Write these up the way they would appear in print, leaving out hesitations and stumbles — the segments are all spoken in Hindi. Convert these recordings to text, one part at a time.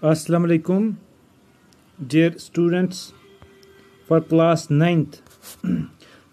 Assalamu alaikum, dear students, for class 9th.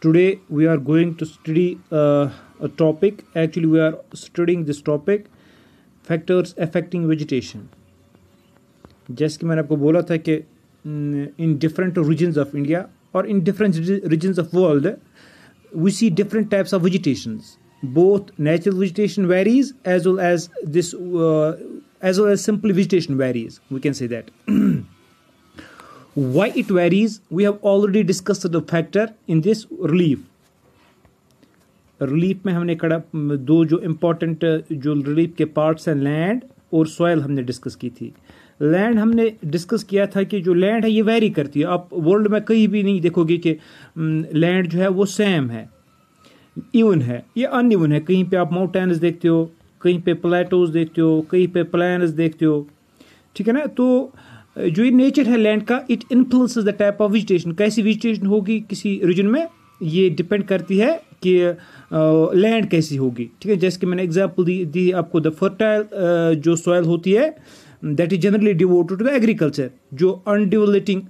Today we are going to study a topic. Actually, we are studying this topic, factors affecting vegetation. जैसे कि मैंने आपको बोला था कि in different regions of India or in different regions of world, we see different types of vegetations. Both natural vegetation varies as well as simple vegetation varies. We can say that. Why it varies? We have already discussed the factor in this relief. Relief में हमने दो जो इम्पोर्टेंट जो रिलीफ के पार्ट्स हैं, लैंड और सॉयल, हमने डिस्कस की थी. लैंड हमने डिस्कस किया था कि जो लैंड है ये वेरी करती है. आप वर्ल्ड में कहीं भी नहीं देखोगे कि लैंड जो है वो सेम है, इवन है, ये अनइवन है. कहीं पे आप माउंटेन्स देखते हो, कहीं पे प्लेटोज देखते हो, कहीं पे प्लेन्स देखते हो. ठीक है ना. तो जो ये नेचर है लैंड का, it influences the type of vegetation. कैसी वेजिटेशन होगी किसी रीजन में, ये डिपेंड करती है कि लैंड कैसी होगी. ठीक है. जैसे कि मैंने एग्जांपल दी आपको, द फर्टाइल जो सॉइल होती है that is generally devoted to the agriculture. जो अनडेवलपिंग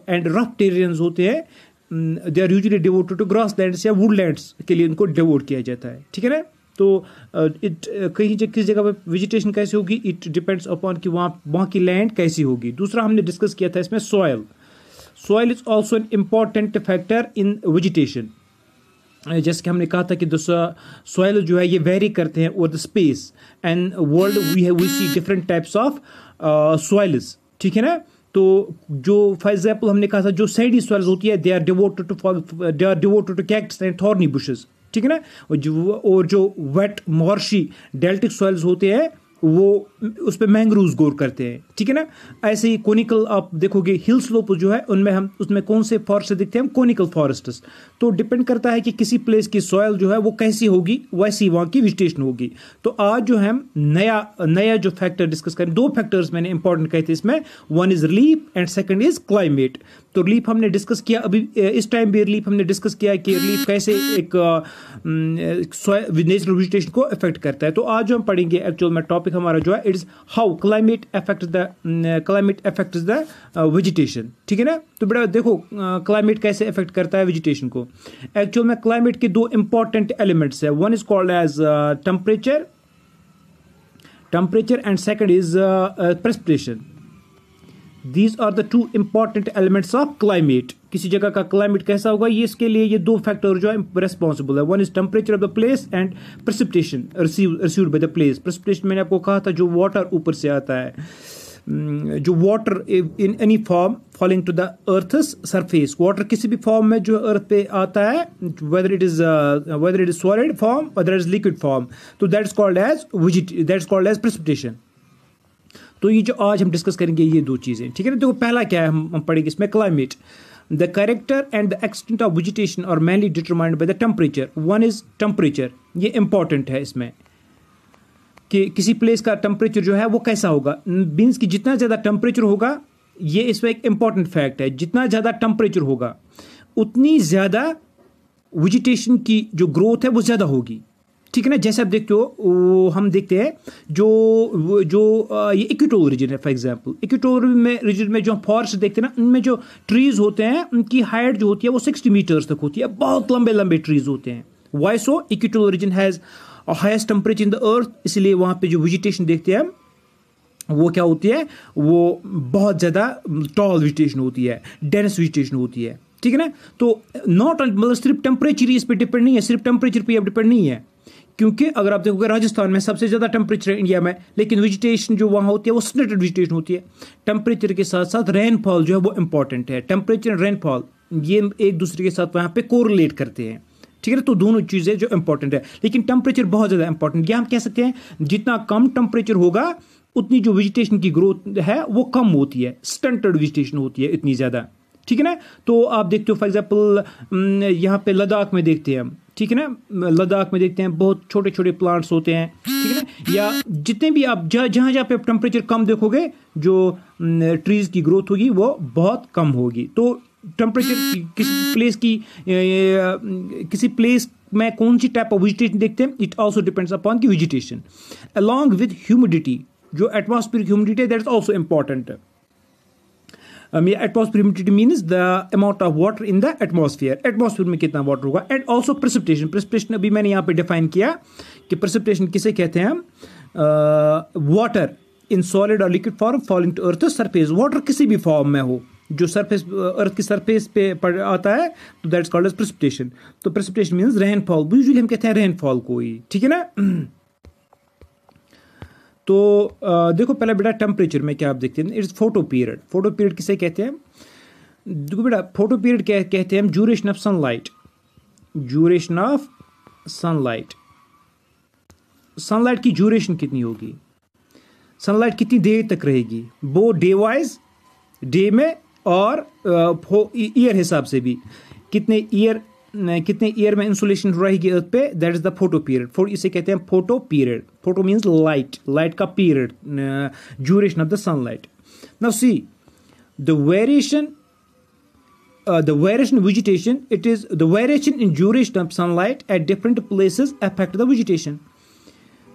एंड रफ टेरियंस होते हैं, they are usually devoted to grasslands या वुडलैंड्स के लिए इनको डिवोट किया जाता है. ठीक है ना. तो किस जगह पे वेजिटेशन कैसी होगी, इट डिपेंड्स अपॉन कि वहाँ की लैंड कैसी होगी. दूसरा हमने डिस्कस किया था इसमें soil. Soil is also an important factor in vegetation. जैसे कि हमने कहा था कि सॉयल जो है ये वेरी करते हैं over the space and world. We see different types of soils. ठीक है ना. तो जो फॉर एग्जाम्पल हमने कहा था जो सैंडी सॉइल्स होती है, they are devoted to cactus and thorny bushes. ठीक है ना. और जो वेट मॉर्शी डेल्टिक सॉइल्स होते हैं वो उस पर मैंग्रोव्स ग्रो करते हैं. ठीक है ना. ऐसे ही कोनिकल आप देखोगे हिल स्लोप जो है उनमें हम उसमें कौन से फॉरेस्ट दिखते हैं, कोनिकल फॉरेस्ट्स. तो डिपेंड करता है कि किसी प्लेस की सॉइल जो है वो कैसी होगी, वैसी वहाँ की वेजिटेशन होगी. तो आज जो हम नया जो फैक्टर डिस्कस करें, दो फैक्टर्स मैंने इंपॉर्टेंट कहे थे इसमें. One is relief and second is climate. तो रिलीफ हमने डिस्कस किया, अभी इस टाइम भी रिलीफ हमने डिस्कस किया है कि रिलीफ कैसे एक नेचुरल वेजिटेशन को अफेक्ट करता है. तो आज जो हम पढ़ेंगे एक्चुअल में टॉपिक हमारा जो है, it is how climate affects the vegetation. ठीक है ना. तो बेटा देखो क्लाइमेट कैसे अफेक्ट करता है वेजिटेशन को. एक्चुअल में क्लाइमेट के दो इंपॉर्टेंट एलिमेंट्स है. One is called as temperature and second is precipitation. These are the two important elements of climate. किसी जगह का क्लाइमेट कैसा होगा, ये इसके लिए ये दो फैक्टर जो है रिस्पॉन्सिबल है. One is temperature of the place and precipitation received by the place. Precipitation मैंने आपको कहा था जो वाटर ऊपर से आता है, जो water in any form falling to the earth's surface. Water किसी भी फॉर्म में जो अर्थ पे आता है, whether it is solid form whether it is liquid form, तो that is called as precipitation. तो ये जो आज हम डिस्कस करेंगे ये दो चीज़ें. ठीक है ना. तो पहला क्या है हम पढ़ेंगे इसमें, climate. The character and the extent of vegetation are mainly determined by the temperature. One is temperature. ये इंपॉर्टेंट है इसमें कि किसी प्लेस का टेम्परेचर जो है वो कैसा होगा. मीन्स कि जितना ज़्यादा टेम्परेचर होगा, ये इसमें एक इंपॉर्टेंट फैक्ट है, जितना ज़्यादा टेम्परेचर होगा उतनी ज़्यादा वेजिटेशन की जो ग्रोथ है वो ज़्यादा होगी. ठीक है ना. जैसे आप देखते हो, हम देखते हैं जो ये इक्वेटोरियल रीजन है. फॉर एग्जांपल इक्वेटोरियल रीजन में जो फॉरेस्ट देखते हैं ना, उनमें जो ट्रीज होते हैं उनकी हाइट जो होती है वो 60 मीटर्स तक होती है. बहुत लंबे लंबे ट्रीज होते हैं. Why so? Equatorial region has highest temperature in the earth. इसलिए वहां पे जो वेजिटेशन देखते हैं वो क्या होती है, वो बहुत ज़्यादा टॉल वेजिटेशन होती है, डेंस वेजिटेशन होती है. ठीक है ना. तो नॉट मतलब सिर्फ टेम्परेचर इस पर डिपेंड नहीं है, सिर्फ टेम्परेचर पर डिपेंड नहीं है. क्योंकि अगर आप देखोगे राजस्थान में सबसे ज़्यादा टेम्परेचर है इंडिया में, लेकिन वेजिटेशन जो वहाँ होती है वो स्नेटेड वेजिटेशन होती है. टेम्परेचर के साथ साथ रेनफॉल जो है वो इंपॉर्टेंट है. टेम्परेचर एंड रेनफॉल ये एक दूसरे के साथ वहाँ पे कोरिलेट करते हैं. ठीक है ना. तो दोनों चीज़ें जो इंपॉर्टेंट है, लेकिन टेम्परेचर बहुत ज़्यादा इंपॉर्टेंट. या हम कह सकते हैं जितना कम टेम्परेचर होगा उतनी जो वेजिटेशन की ग्रोथ है वो कम होती है, स्टंटेड वेजिटेशन होती है इतनी ज़्यादा. ठीक है ना. तो आप देखते हो फॉर एग्जाम्पल यहाँ पे लद्दाख में देखते हैं हम. ठीक है ना. लद्दाख में देखते हैं बहुत छोटे छोटे प्लांट्स होते हैं. ठीक है ना. या जितने भी आप जहाँ पे टेम्परेचर कम देखोगे, जो ट्रीज की ग्रोथ होगी वो बहुत कम होगी. तो टेम्परेचर किसी प्लेस में कौन सी टाइप ऑफ वेजिटेशन देखते हैं, इट ऑल्सो डिपेंड्स अपॉन की वेजिटेशन. अलॉन्ग विद ह्यूमिडिटी जो atmospheric humidity that is also important. Atmospheric humidity means the amount of water in the atmosphere, atmosphere में कितना वाटर होगा। एंड ऑल्सो प्रेसिपिटेशन, प्रेसिपिटेशन अभी मैंने यहाँ पे डिफाइन किया कि प्रेसिपिटेशन किसे कहते हैं हम, वाटर इन सॉलिड और liquid form falling to earth surface, water किसी भी फॉर्म में हो जो सरफेस अर्थ की सरफेस पे पड़ आता है तो दैट्स कॉल्ड एज प्रेसिपिटेशन। तो प्रेसिपिटेशन मींस रेनफॉल, यूजुअली हम कहते हैं रेनफॉल को ही, ठीक है ना। तो देखो पहले बेटा टेम्परेचर में क्या आप देखते हैं, it's photo period. Photo period किसे कहते हैं, देखो बेटा फोटो पीरियड क्या कहते हैं हम, duration of sunlight, duration of sunlight, sunlight की ड्यूरेशन कितनी होगी, सनलाइट कितनी देर तक रहेगी, वो डे वाइज, डे में और ईयर हिसाब से भी, कितने ईयर में इंसुलेशन रहेगी अर्थ पे, that is the photo period. इसे कहते हैं photo period. Photo means light, light का period, duration of the sunlight. Now see the variation vegetation, it is the variation in duration of sunlight at different places affect the vegetation।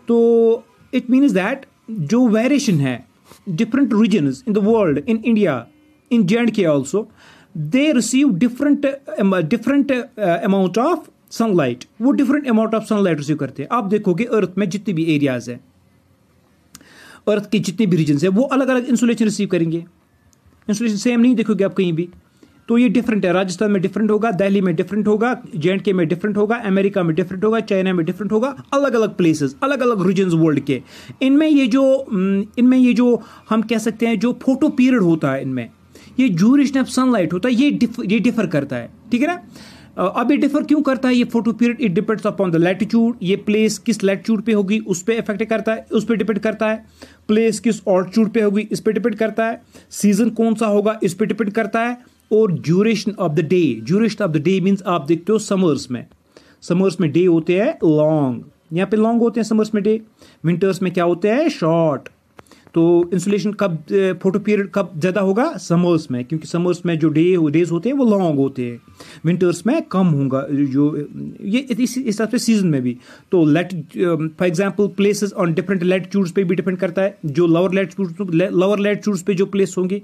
तो it means that जो वेरिएशन है different regions in the world, in India, in J&K also, they receive different amount of sunlight, वो different amount of sunlight receive करते हैं। आप देखोगे अर्थ में जितने भी एरियाज हैं, अर्थ के जितने भी रीजन है वो अलग अलग इंसुलेशन रिसीव करेंगे, इंसुलेशन सेम नहीं देखोगे आप कहीं भी। तो ये डिफरेंट है, राजस्थान में डिफरेंट होगा, दिल्ली में डिफरेंट होगा, J&K में डिफरेंट होगा, अमेरिका में डिफरेंट होगा, चाइना में डिफरेंट होगा, अलग अलग प्लेसेस, अलग अलग रीजन्स वर्ल्ड के। इनमें ये जो हम कह सकते हैं जो फोटो पीरियड होता है, इनमें ये ड्यूरेशन ऑफ सनलाइट होता है, ये डिफर करता है, ठीक है ना। अब ये डिफर क्यों करता है ये photo period, it depends upon the latitude, ये प्लेस किस लैटिट्यूड पे होगी उस पर इफेक्ट करता है, उस पर डिपेंड करता है, प्लेस किस ऑल्टीट्यूड पे होगी इस पर डिपेंड करता है, सीजन कौन सा होगा इस पर डिपेंड करता है, और duration of the day. Duration of the day means आप देखते हो समर्स में डे होते हैं लॉन्ग, यहाँ पे लॉन्ग होते हैं समर्स में डे, विंटर्स में क्या होते हैं शॉर्ट। तो इंसुलेशन कब, फोटो पीरियड कब ज़्यादा होगा, समर्स में, क्योंकि समर्स में जो डेज होते हैं वो लॉन्ग होते हैं, विंटर्स में कम होगा, जो ये इस हिसाब से सीजन में भी। तो for example places on different latitudes पे भी डिपेंड करता है, जो लोअर लैटिट्यूड्स पे जो प्लेस होंगे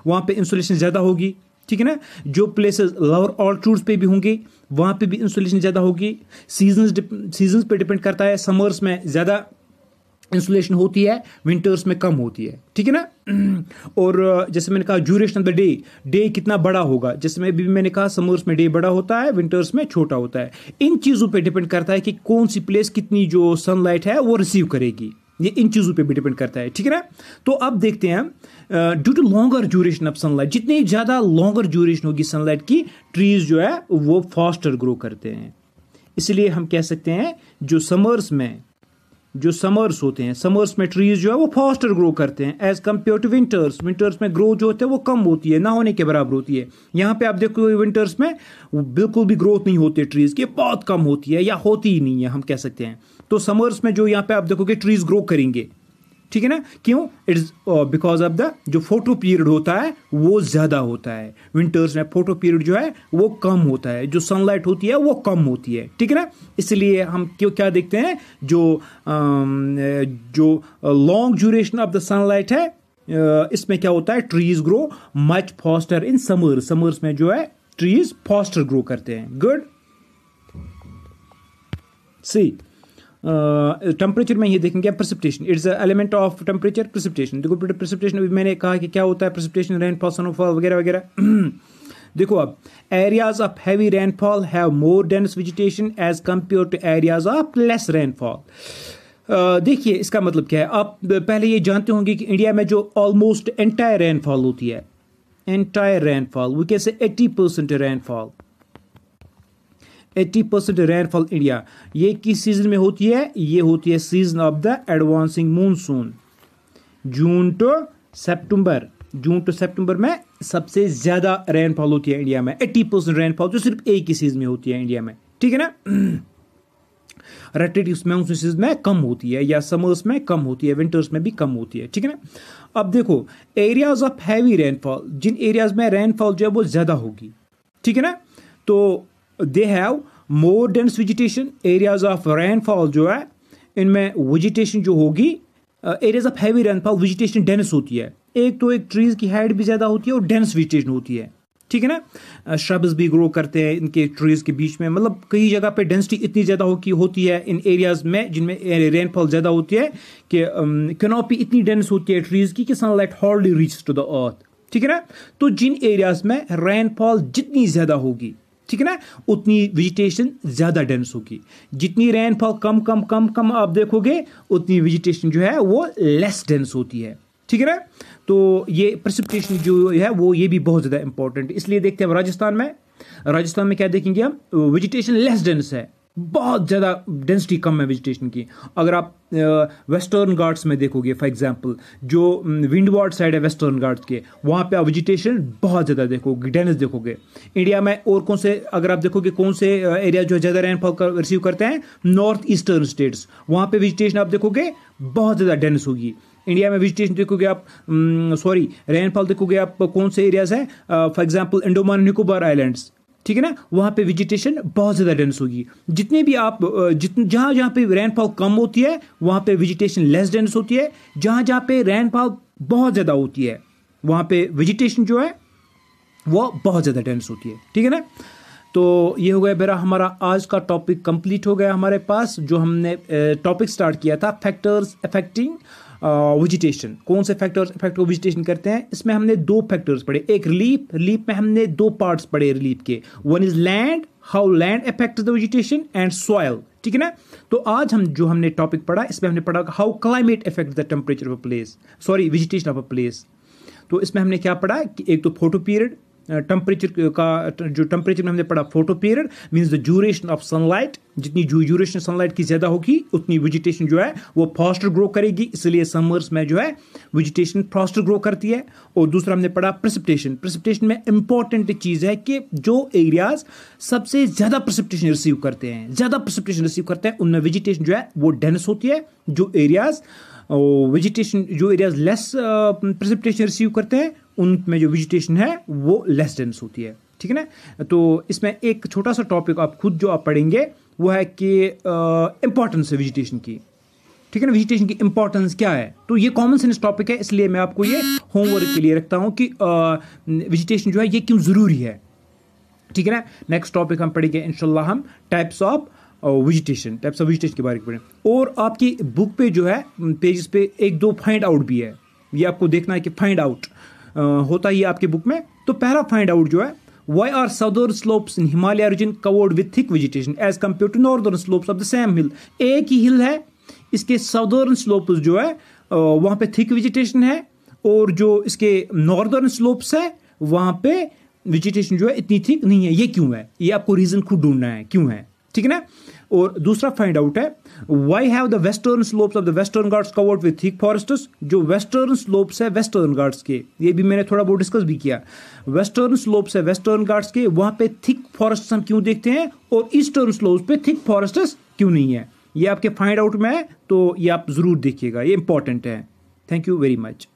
वहाँ पे इंसुलेशन ज़्यादा होगी, ठीक है ना। जो प्लेसेस लोअर ऑल्टीट्यूड्स पे भी होंगे वहाँ पे भी इंसुलेशन ज़्यादा होगी। सीजन्स पे डिपेंड करता है, समर्स में ज़्यादा इंसुलेशन होती है, विंटर्स में कम होती है, ठीक है ना। और जैसे मैंने कहा ड्यूरेशन ऑफ द डे कितना बड़ा होगा, जैसे मैंने कहा समर्स में डे बड़ा होता है, विंटर्स में छोटा होता है। इन चीज़ों पे डिपेंड करता है कि कौन सी प्लेस कितनी जो सनलाइट है वो रिसीव करेगी, ये इन चीज़ों पे भी डिपेंड करता है, ठीक है ना। तो अब देखते हैं due to longer duration of sunlight, जितनी ज़्यादा लॉन्गर ड्यूरेशन होगी सनलाइट की, ट्रीज जो है वो फास्टर ग्रो करते हैं। इसलिए हम कह सकते हैं जो समर्स होते हैं, समर्स में ट्रीज जो है वो फास्टर ग्रो करते हैं एज कम्पेयर टू विंटर्स में ग्रोथ जो होती है वो कम होती है, ना होने के बराबर होती है। यहाँ पे आप देखो विंटर्स में बिल्कुल भी ग्रोथ नहीं होती है ट्रीज की, बहुत कम होती है या होती ही नहीं है हम कह सकते हैं। तो समर्स में जो यहाँ पे आप देखोगे ट्रीज ग्रो करेंगे, ठीक है ना। क्यों, इट्स बिकॉज ऑफ द जो फोटो पीरियड होता है वो ज्यादा होता है, विंटर्स में फोटो पीरियड जो है वो कम होता है, जो सनलाइट होती है वो कम होती है, ठीक है ना। इसलिए हम क्या देखते हैं, जो long duration of the sunlight है, इसमें क्या होता है, trees grow much faster in summers में जो है ट्रीज फास्टर ग्रो करते हैं। गुड, सी टेम्परेचर में ये देखेंगे precipitation, it's element of temperature. Precipitation देखो, प्रेसिपिटेशन अभी मैंने कहा कि क्या होता है प्रेसिपिटेशन, रेनफॉल, स्नोफॉल वगैरह वगैरह। देखो अब areas of heavy rainfall have more dense vegetation as compare to areas of less rainfall. देखिए इसका मतलब क्या है, आप पहले ये जानते होंगे कि इंडिया में जो ऑलमोस्ट एंटायर रेनफॉल होती है, entire rainfall we can say 80% rainfall, 80% rainfall India, ये किस सीजन में होती है, ये होती है season of the advancing monsoon, June to September में सबसे ज्यादा रेनफॉल होती है इंडिया में। 80% रेनफॉल जो सिर्फ एक ही सीजन में होती है इंडिया में, ठीक है ना। रेटेटिव मानसून सीजन में कम होती है, या समर्स में कम होती है, विंटर्स में भी कम होती है, ठीक है ना। अब देखो एरियाज ऑफ हैवी रेनफॉल, जिन एरियाज में रेनफॉल जो है वो ज्यादा होगी, ठीक है ना, तो they have more dense vegetation. Areas of rainfall जो है इनमें वेजिटेशन जो होगी areas of heavy rainfall vegetation dense होती है। एक तो एक ट्रीज की हाइट भी ज़्यादा होती है और डेंस वेजिटेशन होती है, ठीक है ना। श्रब्स भी ग्रो करते हैं इनके ट्रीज के बीच में, मतलब कई जगह पे डेंसिटी इतनी ज़्यादा होती है इन एरियाज में जिनमें रेनफॉल ज़्यादा होती है कि कैनोपी इतनी डेंस होती है ट्रीज की कि sunlight hardly reach to the earth, ठीक है ना। तो जिन एरियाज में रेनफॉल जितनी ज़्यादा होगी, ठीक है ना, उतनी वेजिटेशन ज़्यादा डेंस होगी। जितनी रेनफॉल कम कम कम कम आप देखोगे उतनी वेजिटेशन जो है वो लेस डेंस होती है, ठीक है ना। तो ये प्रेसिपिटेशन जो है वो ये भी बहुत ज़्यादा इंपॉर्टेंट है। इसलिए देखते हैं राजस्थान में क्या देखेंगे हम, वेजिटेशन लेस डेंस है, बहुत ज़्यादा डेंसिटी कम है वेजिटेशन की। अगर आप वेस्टर्न घाट्स में देखोगे फॉर एग्जांपल, जो विंडवार्ड साइड है वेस्टर्न घाट्स के, वहाँ पे आप वेजिटेशन बहुत ज़्यादा देखोगे, डेंस देखोगे। इंडिया में और कौन से, अगर आप देखोगे कौन से एरिया जो ज़्यादा रेनफॉल रिसीव करते हैं, नॉर्थ ईस्टर्न स्टेट्स, वहाँ पे वेजिटेशन आप देखोगे बहुत ज़्यादा डेंस होगी। इंडिया में वेजिटेशन देखोगे आप, रेनफॉल देखोगे आप कौन से एरियाज हैं, for example Andaman Nicobar islands, ठीक है ना, वहाँ पे वेजिटेशन बहुत ज़्यादा डेंस होगी। जितने भी आप जहाँ जहाँ पे रेनफॉल कम होती है वहाँ पे वेजिटेशन लेस डेंस होती है, जहाँ जहाँ पे रेनफॉल बहुत ज़्यादा होती है वहाँ पे वेजिटेशन जो है वो बहुत ज़्यादा डेंस होती है, ठीक है ना। तो ये हो गया मेरा, हमारा आज का टॉपिक कंप्लीट हो गया हमारे पास। जो हमने टॉपिक स्टार्ट किया था, फैक्टर्स अफेक्टिंग वेजिटेशन, कौन से फैक्टर्स इफेक्ट वेजिटेशन करते हैं, इसमें हमने दो फैक्टर्स पढ़े। एक रिलीफ में हमने दो पार्ट्स पढ़े रिलीफ के, one is land, how land affects the vegetation, and soil, ठीक है ना। तो आज हमने टॉपिक पढ़ा, इसमें हमने पढ़ा how climate affects the temperature of a place, vegetation of a place. तो इसमें हमने क्या पढ़ा कि एक तो फोटो पीरियड, टेम्परेचर का जो टेम्परेचर में हमने पढ़ा, photo period means the duration of sunlight, जितनी ड्यूरेशन सनलाइट की ज़्यादा होगी उतनी वेजिटेशन जो है वो फास्टर ग्रो करेगी, इसलिए समर्स में जो है वेजिटेशन फास्टर ग्रो करती है। और दूसरा हमने पढ़ा प्रेसिपिटेशन में इंपॉर्टेंट चीज़ है कि जो एरियाज सबसे ज़्यादा प्रेसिपिटेशन रिसीव करते हैं उनमें वेजिटेशन जो है वो डेंस होती है। जो एरियाज लेस प्रेसिपिटेशन रिसीव करते हैं उनमें जो वेजिटेशन है वो लेस डेंस होती है, ठीक है ना। तो इसमें एक छोटा सा टॉपिक आप खुद जो आप पढ़ेंगे वो है कि इंपॉर्टेंस है वेजिटेशन की, ठीक है ना, वेजिटेशन की इंपॉर्टेंस क्या है। तो ये कॉमन सेंस टॉपिक है, इसलिए मैं आपको ये होमवर्क के लिए रखता हूँ कि वेजिटेशन जो है ये क्यों ज़रूरी है, ठीक है ना। नेक्स्ट टॉपिक हम पढ़ेंगे इंशाल्लाह, हम टाइप्स ऑफ वेजिटेशन के बारे में पढ़ें। और आपकी बुक पे जो है पेजेस पे एक दो फाइंड आउट भी है, ये आपको देखना है कि फाइंड आउट होता ही आपके बुक में। तो पहला फाइंड आउट जो है, why are southern slopes in Himalaya region covered with thick vegetation as compare to northern slopes of the same hill. एक ही हिल है, इसके साउदर्न स्लोप्स जो है वहाँ पे थिक वेजिटेशन है, और जो इसके नॉर्दर्न स्लोप्स है वहाँ पे वेजिटेशन जो है इतनी थिक नहीं है। ये क्यों है, ये आपको रीजन खुद ढूंढना है क्यों है, ठीक है ना। और दूसरा फाइंड आउट है, why have the western slopes of the western Ghats covered with thick forests. जो वेस्टर्न स्लोप्स है वेस्टर्न घाट्स के, ये भी मैंने थोड़ा बहुत डिस्कस भी किया, वेस्टर्न स्लोप्स है वेस्टर्न घाट्स के, वहां पे थिक फॉरेस्ट्स हम क्यों देखते हैं, और ईस्टर्न स्लोप्स पे थिक फॉरेस्ट्स क्यों नहीं है। ये आपके फाइंड आउट में है, तो ये आप जरूर देखिएगा, ये इंपॉर्टेंट है। Thank you very much.